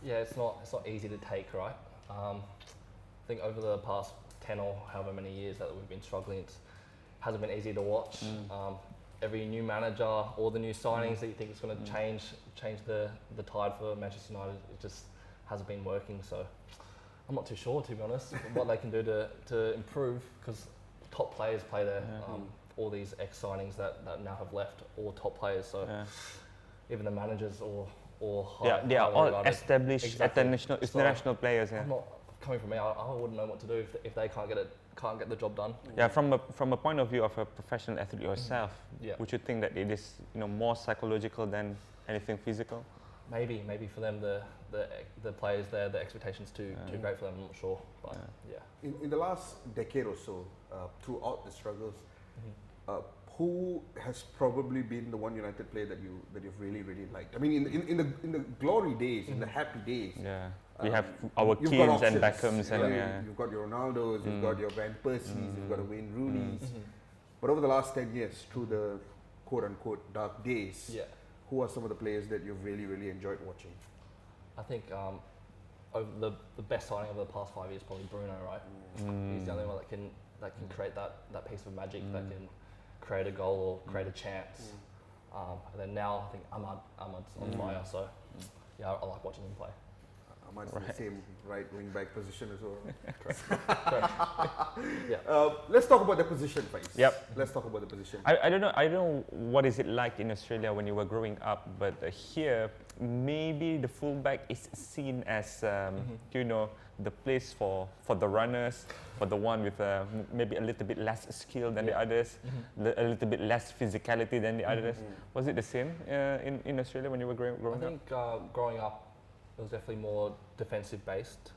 Speaker 3: Yeah, it's not easy to take, right? I think over the past 10 or however many years that we've been struggling, it hasn't been easy to watch. Every new manager, all the new signings that you think is going to change the tide for Manchester United, it just hasn't been working. So I'm not too sure, to be honest, what they can do to improve, because top players play there. All these ex-signings that now have left, all top players. So even the managers or
Speaker 1: they are all established international players.
Speaker 3: I'm not coming from me. I wouldn't know what to do if they can't get the job done.
Speaker 1: Yeah, from a point of view of a professional athlete yourself, would you think that it is more psychological than anything physical?
Speaker 3: Maybe for them the players there, the expectations too great for them. I'm not sure, but
Speaker 2: In the last decade or so, throughout the struggles, who has probably been the one United player that you've really liked? I mean, in the glory days, in the happy days.
Speaker 1: We have our Keanes and Beckhams, and
Speaker 2: you've got your Ronaldos, you've got your Van Persies, you've got your Wayne Rooney's. But over the last 10 years, through the quote-unquote dark days, who are some of the players that you've really enjoyed watching?
Speaker 3: I think over the best signing over the past 5 years, probably Bruno, right? He's the only one that can create that piece of magic, that can create a goal or create a chance. And then now I think Ahmad's on fire, so I like watching him play.
Speaker 2: Ahmad's in the same right wing back position as well.
Speaker 1: Let's
Speaker 2: talk about the position, Faiz. Let's talk about the position.
Speaker 1: I don't know what is it like in Australia when you were growing up, but here maybe the fullback is seen as the place for the runners, for the one with maybe a little bit less skill than the others, a little bit less physicality than the others. Was it the same in Australia when you were growing up?
Speaker 3: I think growing up, it was definitely more defensive based.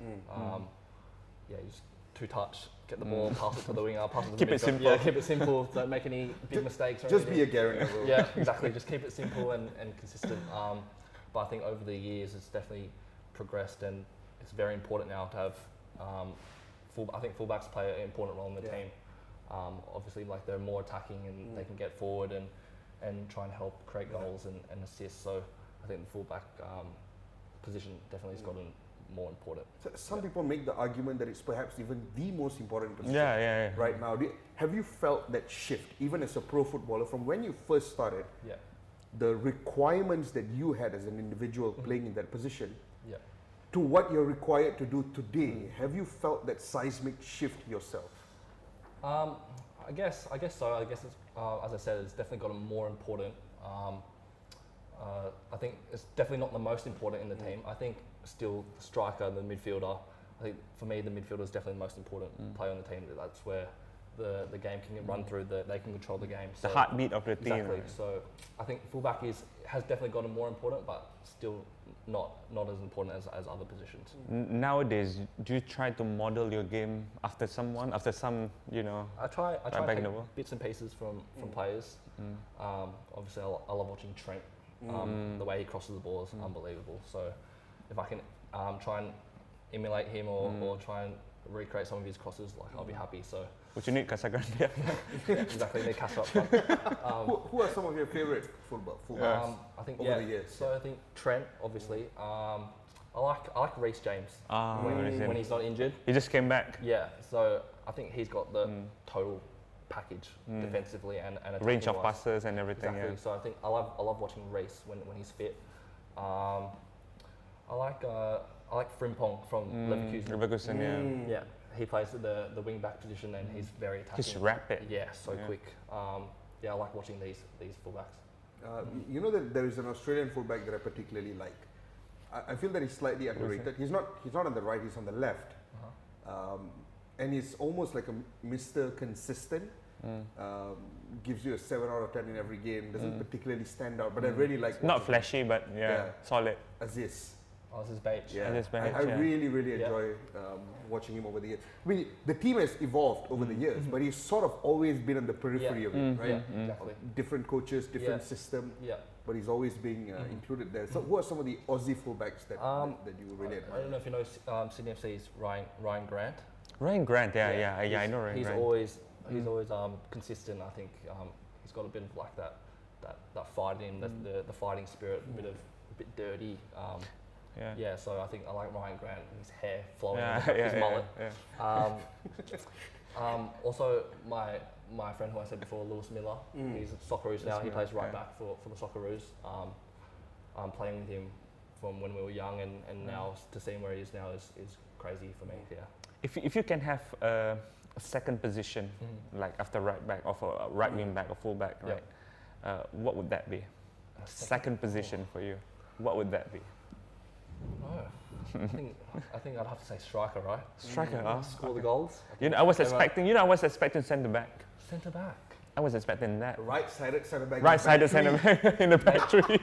Speaker 3: You just two-touch, get the ball, pass it to the winger, pass it to the
Speaker 1: Keep it simple.
Speaker 3: Yeah, keep it simple. Don't make any big mistakes. Or
Speaker 2: just
Speaker 3: anything.
Speaker 2: Be a Gary Neville.
Speaker 3: Yeah, exactly. Just keep it simple and consistent. But I think over the years, it's definitely progressed, and it's very important now to have. I think fullbacks play an important role in the team. Obviously, like they're more attacking and they can get forward and try and help create goals and assists. So I think the fullback position definitely has gotten more important.
Speaker 2: Some people make the argument that it's perhaps even the most important position right now. Have you felt that shift, even as a pro footballer, from when you first started? The requirements that you had as an individual playing in that position to what you're required to do today. Have you felt that seismic shift yourself?
Speaker 3: I guess so. I guess it's as I said, it's definitely gotten more important. I think it's definitely not the most important in the team. I think still the striker, the midfielder. I think for me, the midfielder is definitely the most important player on the team. That's where the game can run through. They can control the game.
Speaker 1: The heartbeat of the team.
Speaker 3: Exactly. So I think fullback has definitely gotten more important, but still not as important as other positions.
Speaker 1: Nowadays, do you try to model your game after some, you know?
Speaker 3: I try
Speaker 1: back
Speaker 3: to
Speaker 1: in the
Speaker 3: take
Speaker 1: world?
Speaker 3: bits and pieces from players. Obviously, I love watching Trent. The way he crosses the ball is unbelievable. So if I can try and emulate him or try and recreate some of his crosses, like I'll be happy. So
Speaker 1: What you need, Casagrande?
Speaker 3: exactly, they catch up front.
Speaker 2: Who are some of your favourite fullbacks?
Speaker 3: I think
Speaker 2: over the years?
Speaker 3: So I think Trent, obviously. I like Reece James when he's not injured.
Speaker 1: He just came back.
Speaker 3: Yeah, so I think he's got the total package defensively and
Speaker 1: Range of
Speaker 3: attacking-wise.
Speaker 1: passes and everything.
Speaker 3: Exactly.
Speaker 1: Yeah.
Speaker 3: So I think I love watching Reece when he's fit. I like Frimpong from Leverkusen.
Speaker 1: Leverkusen, yeah.
Speaker 3: Yeah, he plays the wing back position and he's very attacking.
Speaker 1: He's rapid.
Speaker 3: Yeah, so quick. I like watching these fullbacks.
Speaker 2: You know that there is an Australian fullback that I particularly like. I feel that he's slightly underrated. He's not on the right. He's on the left, and he's almost like a Mr. Consistent. Gives you a 7 out of 10 in every game. Doesn't particularly stand out, but I really like.
Speaker 1: Not flashy, but solid.
Speaker 2: Aziz.
Speaker 3: This is Bates.
Speaker 2: Yeah,
Speaker 1: Aziz Bates,
Speaker 2: I really enjoy watching him over the years. I mean, the team has evolved over the years, but he's sort of always been on the periphery of it, right?
Speaker 3: Yeah, exactly.
Speaker 2: Different coaches, different system.
Speaker 3: Yeah.
Speaker 2: But he's always being included there. So, who are some of the Aussie fullbacks that you really admire?
Speaker 3: I don't know if you know Sydney FC's Ryan Grant.
Speaker 1: Ryan Grant, I know Ryan
Speaker 3: he's
Speaker 1: Grant.
Speaker 3: He's always consistent. I think he's got a bit of like that fighting, the fighting spirit, a bit dirty. So I think I like Ryan Grant. His hair flowing, his mullet. Also, my friend who I said before, Lewis Miller. He's at Socceroos now. He plays right back for the Socceroos. I'm playing with him from when we were young, and now to see him where he is now is crazy for me. Yeah.
Speaker 1: If you can have a second position, like after right back or for right wing back or full back, right? What would that be? A second position for you. What would that be?
Speaker 3: I think I'd have to say striker, right?
Speaker 1: Striker,
Speaker 3: Score the goals.
Speaker 1: I was expecting centre back.
Speaker 3: Centre back.
Speaker 1: I was expecting that.
Speaker 2: Right-sided centre back.
Speaker 1: Right-sided centre back in the back three.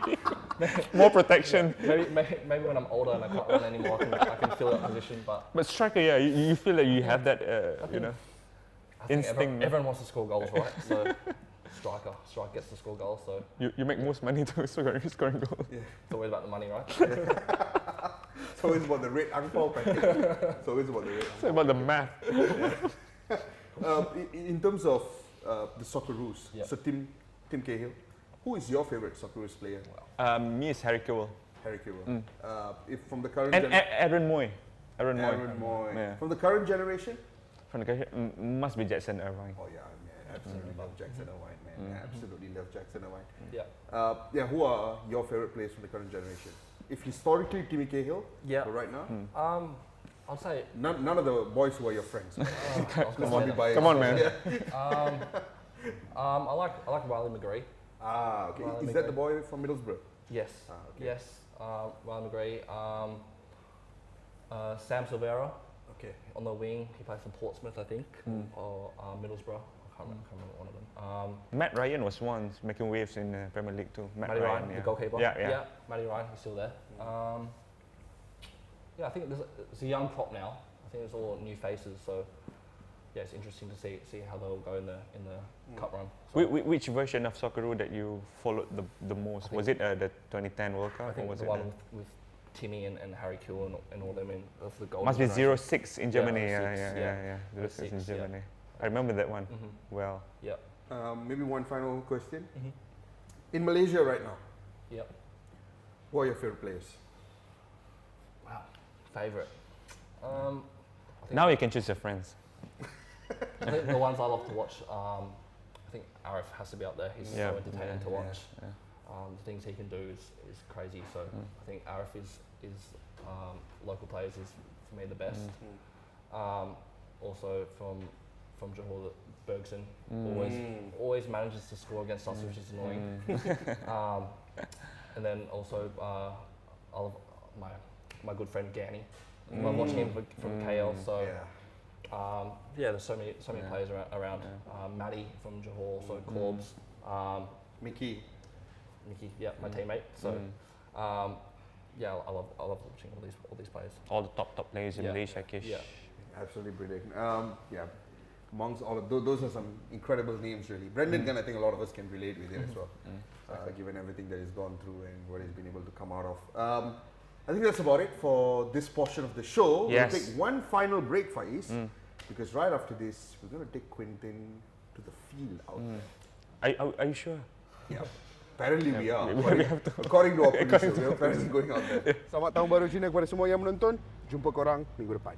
Speaker 1: More protection.
Speaker 3: Maybe when I'm older and I can't run anymore, I can fill that position. But
Speaker 1: striker, you feel like you have that,
Speaker 3: I think
Speaker 1: instinct.
Speaker 3: everyone wants to score goals, right? So striker gets to score goals. So
Speaker 1: you make most money to scoring goals.
Speaker 2: Yeah.
Speaker 3: It's always about the money, right?
Speaker 2: It's always about the red angpao packet. It's always about the red.
Speaker 1: It's about the math.
Speaker 2: In terms of the Socceroos, so Tim Cahill, who is your favourite Socceroos player?
Speaker 1: Me is Harry Kewell.
Speaker 2: Harry Kewell. If from the current
Speaker 1: And Aaron Moy.
Speaker 2: Aaron Moy.
Speaker 1: Yeah.
Speaker 2: From the current generation?
Speaker 1: From the generation, must be Jackson Irvine.
Speaker 2: Oh yeah, man, absolutely love Jackson Irvine, man. Absolutely love Jackson Irvine.
Speaker 3: Yeah.
Speaker 2: Who are your favourite players from the current generation? If historically Timmy Cahill, but right now?
Speaker 3: I'll say
Speaker 2: none of the boys who are your friends.
Speaker 1: Come on, man.
Speaker 3: I like Riley McGree.
Speaker 2: Okay.
Speaker 3: Riley
Speaker 2: Is that
Speaker 3: McGree.
Speaker 2: the boy from Middlesbrough?
Speaker 3: Yes.
Speaker 2: Okay.
Speaker 3: Yes. Riley McGree. Sam Silvera
Speaker 2: Okay.
Speaker 3: on the wing. He plays for Portsmouth, I think, or Middlesbrough. I can't remember one of them.
Speaker 1: Matt Ryan was once making waves in the Premier League too.
Speaker 3: Matty Ryan, the goalkeeper.
Speaker 1: Yeah.
Speaker 3: Matty Ryan, he's still there. I think it's a young prop now. I think it's all new faces, so it's interesting to see how they'll go in the cup run. So
Speaker 1: Which version of Socceroo that you followed the most? Was it the 2010 World Cup?
Speaker 3: I think
Speaker 1: or was
Speaker 3: the
Speaker 1: it
Speaker 3: one with Timmy and Harry Kewell and all them of the goal.
Speaker 1: must be
Speaker 3: generation.
Speaker 1: 06 in Germany.
Speaker 3: 06,
Speaker 1: Yeah. 06 in
Speaker 3: 06,
Speaker 1: Germany. I remember that one well.
Speaker 3: Yeah.
Speaker 2: Maybe one final question. In Malaysia right now,
Speaker 3: Yep.
Speaker 2: who are your favourite players?
Speaker 3: Wow. Favourite.
Speaker 1: Now you can choose your friends.
Speaker 3: I think the ones I love to watch. I think Arif has to be up there. He's so entertaining to watch. The things he can do is crazy. So I think Arif is local players is for me the best. Also from Johor, Bergson. Always manages to score against us, which is annoying. And then also I love my good friend Gani. Love watching him from KL. So there's so many players around. Matty from Johor, so Corbs.
Speaker 2: Mickey,
Speaker 3: my teammate. So I love watching all these players.
Speaker 4: All the top players in Malaysia, Kish.
Speaker 3: Yeah.
Speaker 2: absolutely brilliant. Amongst all of those are some incredible names, really. Brendan Gunn, I think a lot of us can relate with it as well, given everything that he's gone through and what he's been able to come out of. I think that's about it for this portion of the show.
Speaker 4: Yes.
Speaker 2: We'll take one final break, Faiz, because right after this, we're going to take Quentin to the field out there.
Speaker 4: Are you sure?
Speaker 2: Yeah. Apparently we are. According to our producer, we're apparently going out there. Selamat Tahun Baru Cina kepada semua yang menonton. Jumpa korang minggu depan.